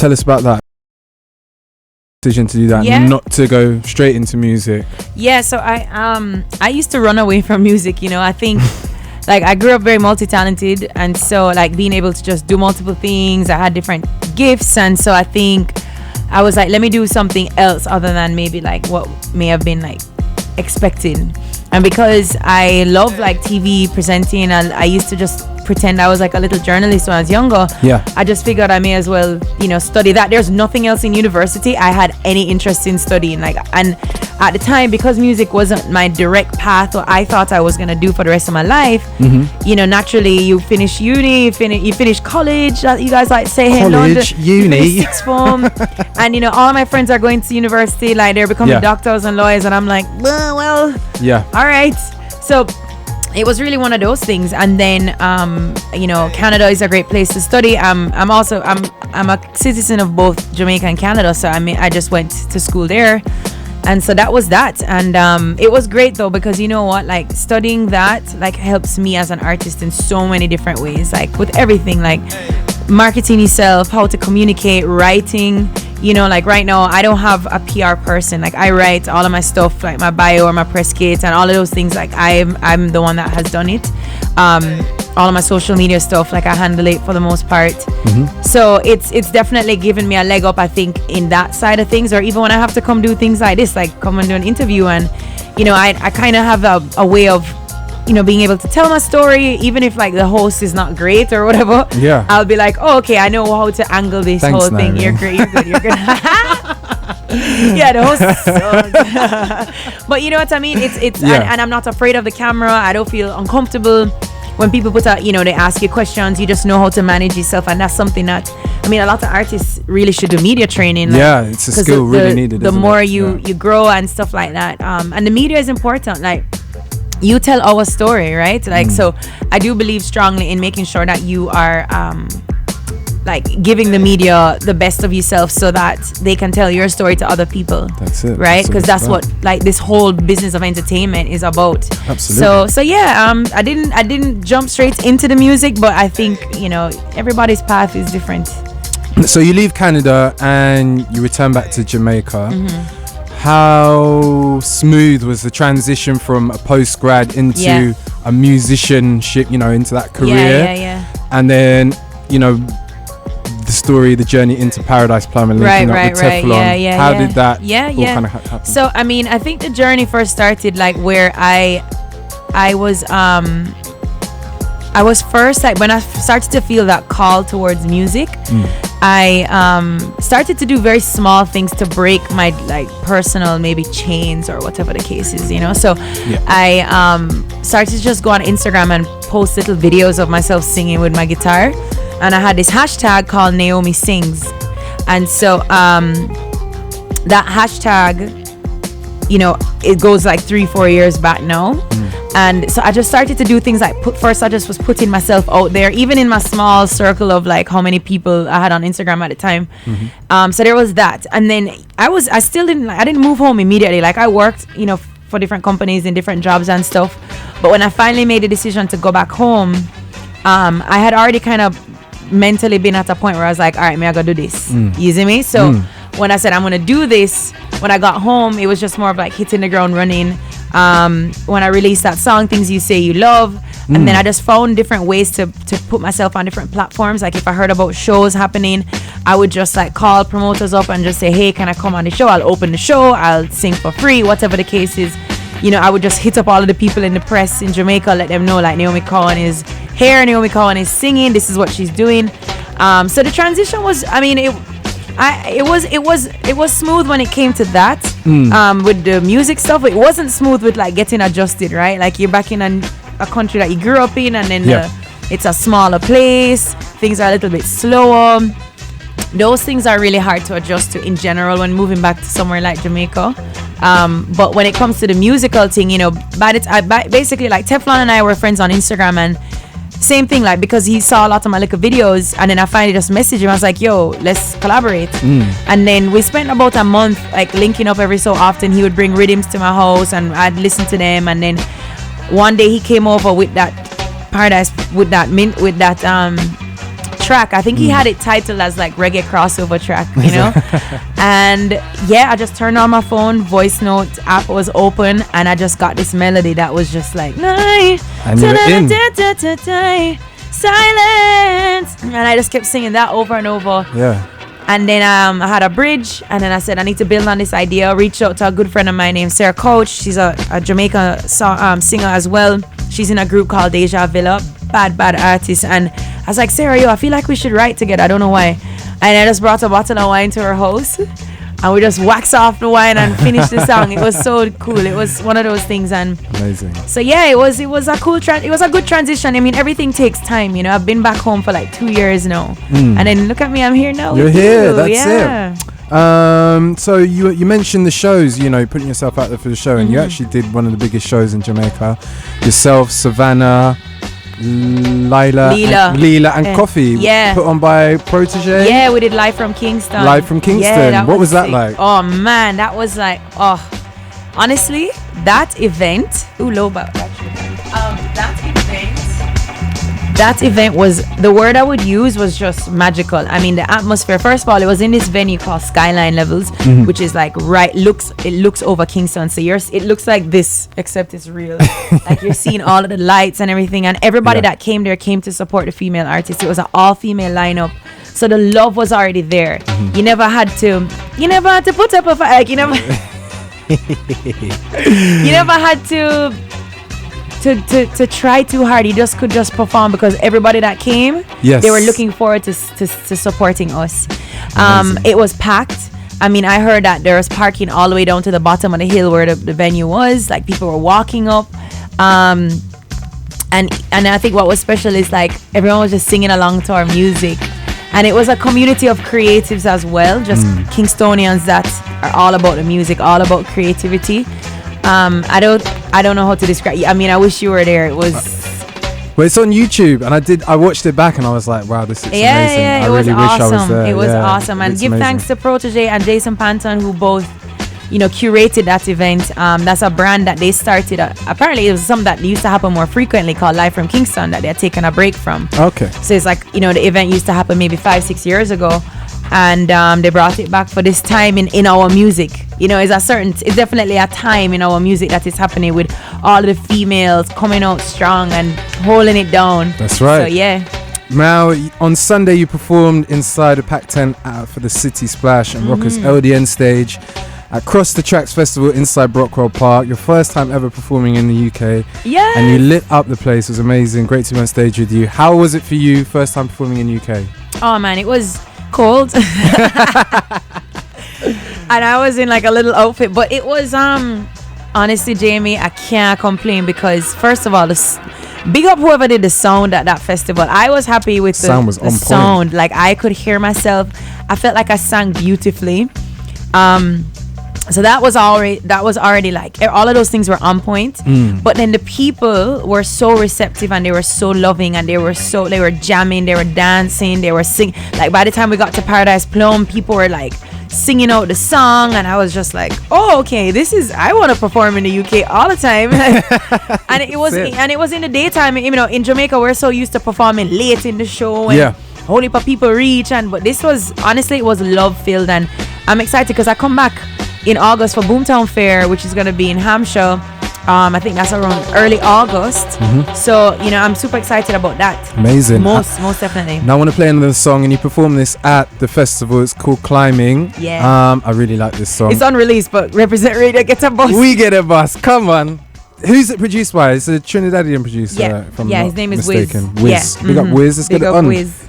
tell us about that decision to do that, and not to go straight into music. Yeah, so I used to run away from music, you know. I think like I grew up very multi-talented, and so like being able to just do multiple things, I had different gifts, and so I think I was like, let me do something else other than maybe like what may have been like expected. And because I love like TV presenting, and I used to just pretend I was like a little journalist when I was younger. I just figured I may as well, you know, study that. There's nothing else in university I had any interest in studying, like, and at the time, because music wasn't my direct path or I thought I was gonna do for the rest of my life, you know, naturally you finish uni, you finish college, you guys like say, hey, college, uni, sixth form, and you know, all my friends are going to university, like they're becoming doctors and lawyers, and I'm like, well, all right. So it was really one of those things. And then you know, Canada is a great place to study. I'm a citizen of both Jamaica and Canada, so I just went to school there, and so that was that. And it was great though, because you know what, like studying that like helps me as an artist in so many different ways, like with everything, like marketing yourself, how to communicate, writing. You know, like right now I don't have a PR person. Like I write all of my stuff, like my bio or my press kits and all of those things. Like I'm the one that has done it. All of my social media stuff, like I handle it for the most part. So it's definitely given me a leg up, I think, in that side of things. Or even when I have to come do things like this, like come and do an interview, and you know, I kind of have a way of, you know, being able to tell my story, even if like the host is not great or whatever. I'll be like, oh, okay, I know how to angle this. Thanks, whole thing. You're great, you're good. Yeah, the host sucks. But you know what I mean? It's and I'm not afraid of the camera. I don't feel uncomfortable when people put out, you know, they ask you questions. You just know how to manage yourself, and that's something that, I mean, a lot of artists really should do media training. Like, it's a skill really needed. The more you grow and stuff like that, and the media is important. Like, you tell our story, right? Like, so I do believe strongly in making sure that you are like giving the media the best of yourself so that they can tell your story to other people. That's it, right? Because that's what like this whole business of entertainment is about. Absolutely. So yeah, I didn't jump straight into the music, but I think, you know, everybody's path is different. So you leave Canada and you return back to Jamaica. How smooth was the transition from a post-grad into a musicianship, you know, into that career? And then, you know, the journey into Paradise Plumbing, linking up with Teflon. How did that all kind of happen? So, I mean, I think the journey first started like where I was first, like when I started to feel that call towards music, I started to do very small things to break my like personal maybe chains or whatever the case is, you know. So I started to just go on Instagram and post little videos of myself singing with my guitar, and I had this hashtag called Naomi Sings, and so that hashtag, you know, it goes like 3-4 years back now. And so I just started to do things like first I just was putting myself out there, even in my small circle of like how many people I had on Instagram at the time. So there was that. And then I didn't move home immediately. Like I worked, you know, for different companies in different jobs and stuff. But when I finally made the decision to go back home, I had already kind of mentally been at a point where I was like, all right, I gotta do this. You see me? So when I said I'm gonna do this, when I got home, it was just more of like hitting the ground running. When I released that song, Things You Say You Love, and then I just found different ways to put myself on different platforms. Like if I heard about shows happening, I would just like call promoters up and just say, hey, can I come on the show? I'll open the show, I'll sing for free, whatever the case is. You know, I would just hit up all of the people in the press in Jamaica, let them know like Naomi Cowan is here, Naomi Cowan is singing, this is what she's doing. So the transition was, I mean, it was smooth when it came to that. With the music stuff, it wasn't smooth with like getting adjusted, right? Like you're back in a country that you grew up in, and then it's a smaller place, things are a little bit slower. Those things are really hard to adjust to in general when moving back to somewhere like Jamaica. But when it comes to the musical thing, you know, basically like Teflon and I were friends on Instagram, and same thing, like because he saw a lot of my little videos, and then I finally just messaged him. I was like, yo, let's collaborate. And then we spent about a month like linking up every so often. He would bring rhythms to my house and I'd listen to them, and then one day he came over with that Paradise, with that track. I think he had it titled as like reggae crossover track, you know. And yeah, I just turned on my phone, voice note app was open, and I just got this melody that was just like and you were in. Silence, and I just kept singing that over and over. Yeah. And then I had a bridge, and then I said I need to build on this idea. Reached out to a good friend of mine named Sarah Coach. She's a Jamaican singer as well. She's in a group called Deja Villa, bad artist. And I was like, Sarah, I feel like we should write together. I don't know why. And I just brought a bottle of wine to her house, and we just waxed off the wine and finished the song. It was so cool. It was one of those things. And amazing. So yeah, it was a cool it was a good transition. I mean, everything takes time, you know. I've been back home for like 2 years now, and then look at me, I'm here now. You're here. You. That's it. So you mentioned the shows, you know, putting yourself out there for the show, and you actually did one of the biggest shows in Jamaica. Yourself, Savannah, Leela and Coffee. Yeah. Put on by Protege. Yeah, we did Live from Kingston. Yeah, what was that like? Oh man, that was like, honestly, that event. Ooh, low back. That event was, the word I would use was just magical. I mean, the atmosphere. First of all, it was in this venue called Skyline Levels, which is like it looks over Kingston. So it looks like this, except it's real. Like you're seeing all of the lights and everything, and everybody that came there came to support the female artists. It was an all-female lineup, so the love was already there. You never had to put up a fight. Like you never, you never had to try too hard. You just could just perform because everybody that came, they were looking forward to supporting us. It was packed. I mean, I heard that there was parking all the way down to the bottom of the hill where the venue was. Like people were walking up, and I think what was special is like everyone was just singing along to our music, and it was a community of creatives as well, just Kingstonians that are all about the music, all about creativity. I don't know how to describe. I mean, I wish you were there. It was. Well, it's on YouTube, and I watched it back, and I was like, wow, this is amazing. Yeah, I really wish I was there. It was awesome, and give thanks to Protege and Jason Panton, who both, curated that event. That's a brand that they started. Apparently, it was something that used to happen more frequently called Live from Kingston that they're taking a break from. Okay. So it's like the event used to happen maybe 5-6 years ago. And they brought it back for this time in our music. It's definitely a time in our music that is happening with all of the females coming out strong and holding it down. That's right. So yeah. Now, on Sunday you performed inside a packed tent for the City Splash and Rockers LDN stage at Cross the Tracks Festival inside Brockwell Park. Your first time ever performing in the UK. Yeah. And you lit up the place. It was amazing. Great to be on stage with you. How was it for you, first time performing in the UK? Oh man, it was cold. And I was in like a little outfit, but it was honestly, Jamie, I can't complain because first of all, big up whoever did the sound at that festival. I was happy with the sound. Point. Like I could hear myself. I felt like I sang beautifully. So that was already like all of those things were on point. But then the people were so receptive and they were so loving and they were jamming, they were dancing, they were singing. Like by the time we got to Paradise Plum, people were like singing out the song, and I was just like, oh, okay, I want to perform in the UK all the time. and it was in the daytime. In Jamaica we're so used to performing late in the show and only for people reach, but this was honestly, it was love filled, and I'm excited because I come back in August for Boomtown Fair, which is going to be in Hampshire. I think that's around early August. So, I'm super excited about that. Amazing. Most definitely. Now I want to play another song, and you perform this at the festival. It's called Climbing. Yeah. I really like this song. It's unreleased, but Reprezent Radio gets a bus. We get a bus. Come on. Who's it produced by? It's a Trinidadian producer. Yeah, his name is mistaken. Wiz. Wiz. Yeah. Big up Wiz. Let's Big get it up on. Wiz.